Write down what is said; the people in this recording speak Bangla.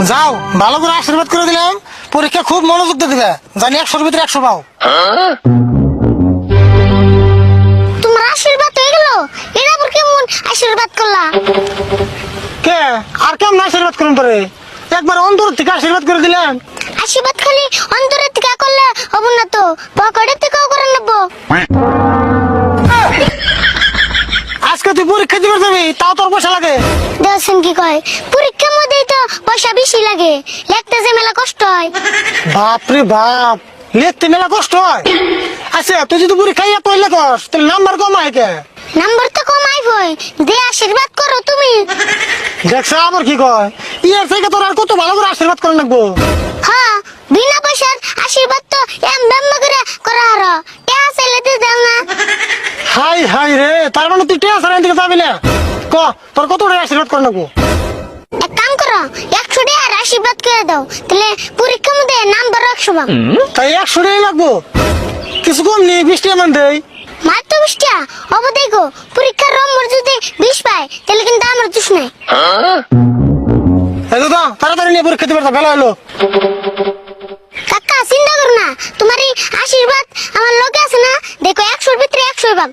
যাও, ভালো করে আশীর্বাদ করে দিলাম। পরীক্ষা খুব মনোযোগ দিয়ে দিবে, জানি 100-র ভিতরে 100 পাও। তোমার আশীর্বাদ হয়ে গেল, এরা আবার কেমন আশীর্বাদ করলা? কে আর কেমন আশীর্বাদ করুন তোরে? একবার অন্তর থেকে আশীর্বাদ করে দিলাম। আশীর্বাদ খালি অন্তরের থেকে করলে হবো না তো, পকেটের থেকেও করে নেবো। আজকে তুই পরীক্ষা দিতে যাবি, তাও তোর পয়সা লাগে। দেখছেন কি কয়, পরীক্ষার মধ্যেই তো পয়সা বেশি লাগে, লিখতে যে মেলা কষ্ট হয়। বাপরে বাপ, লিখতে মেলা কষ্ট হয়। আচ্ছা, তুই যদি পরীক্ষায় এত লেখস তাহলে নাম্বার কম হয় কে? নাম্বার তো কম আইবই, দে আশীর্বাদ করো তুমি। দেখছ আবার কি কয়, ইয়ার থেকে তোর আর কত ভালো করে আশীর্বাদ করে রাখবো। হ্যাঁ, বিনা পয়সার আশীর্বাদ তো এম ব্যাম করে করা হারো, টাকা চাইলে দিয়ে দাও না। হাই হাই রে, তার মানে তুই টেয়া সারাই দিকে যাবি না? ক তোর কত টাকা আশীর্বাদ করে রাখবো? এক কাম করো, 100 টাকার আশীর্বাদ করে দাও, তাহলে পরীক্ষার মধ্যে নাম্বার 100 পাবো। তাই 100 টাকাই লাগবো? কিছু কম নেই, 20 টাকা মান দেই। মাত্র 20 টাকা অব দেখো, পরীক্ষার নম্বর যদি 20 পায় তাহলে কিন্তু আমার দোষ নাই। এই দাদা, তাড়াতাড়ি নিয়ে পরীক্ষা দিবে, বেলা হলো। কাকা চিন্তা করো না, তোমার এই আশীর্বাদ আমার লোকে আছে না, দেখো 100-র ভিতরে 100 পাব,